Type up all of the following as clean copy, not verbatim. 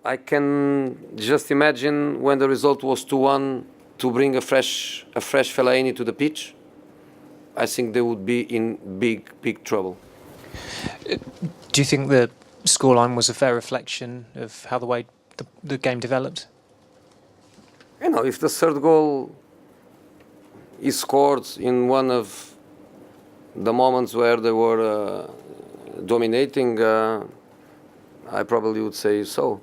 I can just imagine when the result was 2-1 to bring a fresh Fellaini to the pitch. I think they would be in big trouble. Do you think the scoreline was a fair reflection of how the way the game developed? If the third goal is scored in one of the moments where they were dominating, I probably would say so.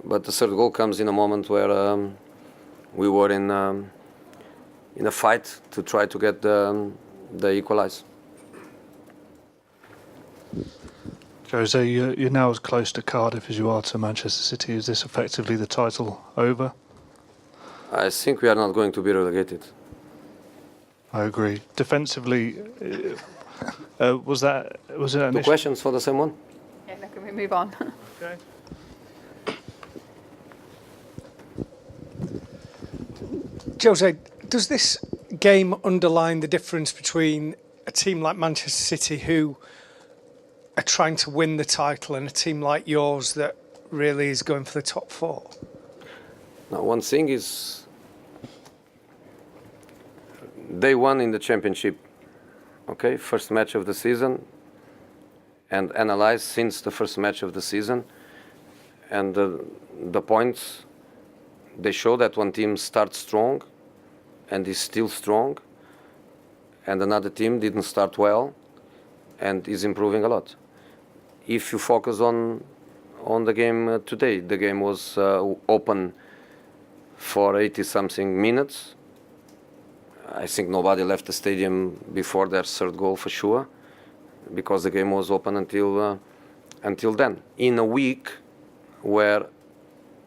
But the third goal comes in a moment where we were in a fight to try to get the equalize. Jose, you're now as close to Cardiff as you are to Manchester City. Is this effectively the title over? I think we are not going to be relegated. I agree. Defensively, was it an Two issue? questions for the same one? Yeah, no, can we move on? Okay. Jose, does this game underline the difference between a team like Manchester City, who are trying to win the title, and a team like yours that really is going for the top four? Now, one thing is, they won in the championship, okay, first match of the season, and analyze since the first match of the season, and the points, they show that one team starts strong and is still strong, and another team didn't start well and is improving a lot. If you focus on the game today, the game was open for 80-something minutes. I think nobody left the stadium before their third goal for sure, because the game was open until then. In a week where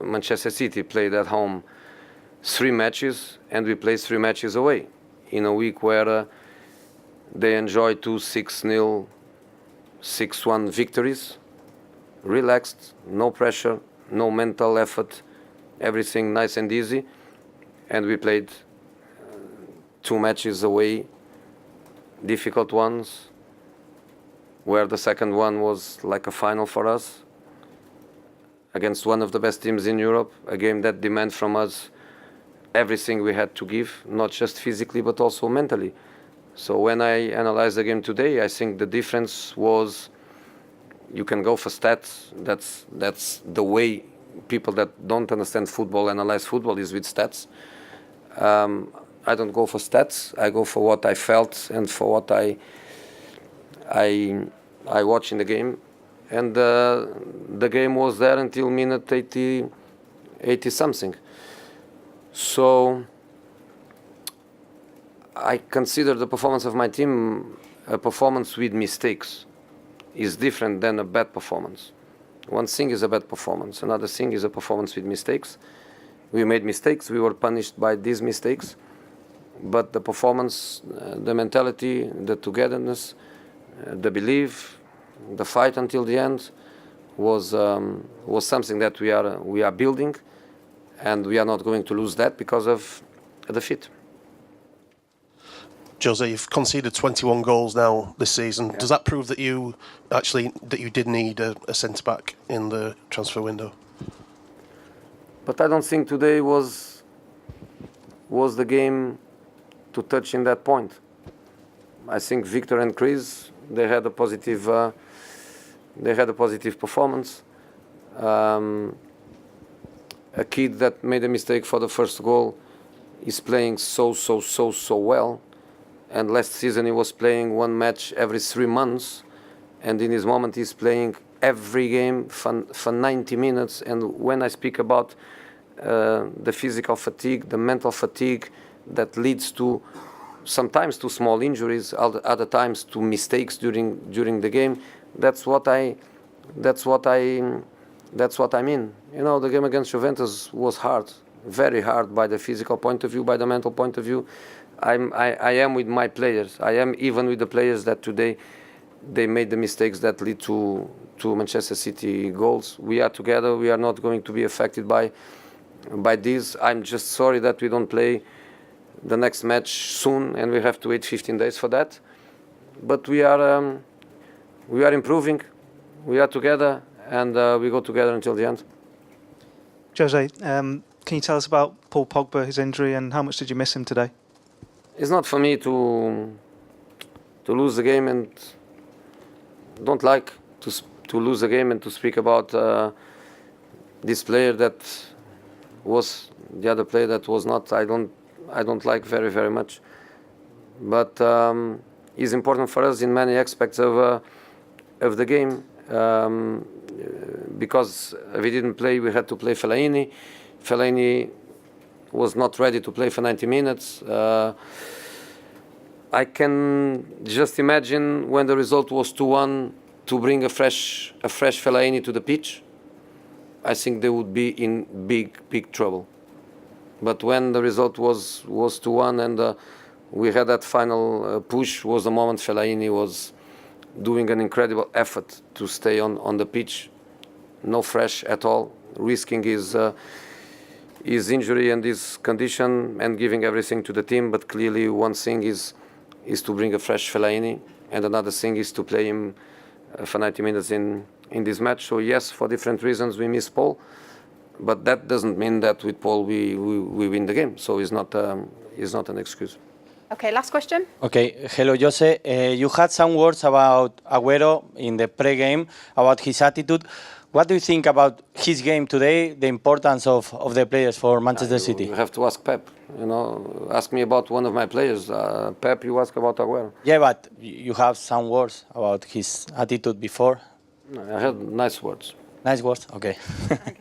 Manchester City played at home 3 matches and we played 3 matches away. In a week where they enjoyed 2 6-0, 6-1 victories, relaxed, no pressure, no mental effort, everything nice and easy, and we played 2 matches away, difficult ones, where the second one was like a final for us, against one of the best teams in Europe, a game that demanded from us everything we had to give, not just physically but also mentally. So when I analyze the game today, I think the difference was, you can go for stats, that's the way people that don't understand football analyze football, is with stats. I don't go for stats, I go for what I felt and for what I watch in the game. And the game was there until minute 80 something. So I consider the performance of my team a performance with mistakes. Is different than a bad performance. One thing is a bad performance, another thing is a performance with mistakes. We made mistakes, we were punished by these mistakes, but the performance, the mentality, the togetherness, the belief, the fight until the end was something that we are building, and we are not going to lose that because of a defeat. Jose, you've conceded 21 goals now this season. Yeah. Does that prove that you did need a centre-back in the transfer window? But I don't think today was the game to touch in that point. I think Victor and Chris, they had a positive performance. A kid that made a mistake for the first goal is playing so well. And last season he was playing 1 match every 3 months, and in this moment he's playing every game for 90 minutes. And when I speak about the physical fatigue, the mental fatigue that leads to sometimes to small injuries, other times to mistakes during the game, that's what I mean. The game against Juventus was hard, very hard, by the physical point of view, by the mental point of view. I am with my players. I am even with the players that today they made the mistakes that lead to Manchester City goals. We are together. We are not going to be affected by this. I'm just sorry that we don't play the next match soon, and we have to wait 15 days for that. But we are improving. We are together, and we go together until the end. Jose, can you tell us about Paul Pogba, his injury, and how much did you miss him today? It's not for me to lose the game, and don't like to lose the game and to speak about this player that was the other player that was not. I don't like very much, but it's important for us in many aspects of the game. Because we didn't play, we had to play Fellaini. Fellaini was not ready to play for 90 minutes. I can just imagine when the result was 2-1 to bring a fresh Fellaini to the pitch. I think they would be in big trouble. But when the result was 2-1 and we had that final push, was the moment Fellaini was doing an incredible effort to stay on the pitch, no fresh at all, risking his injury and his condition and giving everything to the team. But clearly one thing is to bring a fresh Fellaini, and another thing is to play him for 90 minutes in this match. So yes, for different reasons we miss Paul, but that doesn't mean that with Paul we win the game. So it's not an excuse. Okay, last question. Okay, hello, Jose. You had some words about Aguero in the pre-game, about his attitude. What do you think about his game today, the importance of the players for Manchester City? You have to ask Pep. Ask me about one of my players. Pep, you ask about Aguero. Yeah, but you have some words about his attitude before. I had nice words. Nice words, okay. Okay.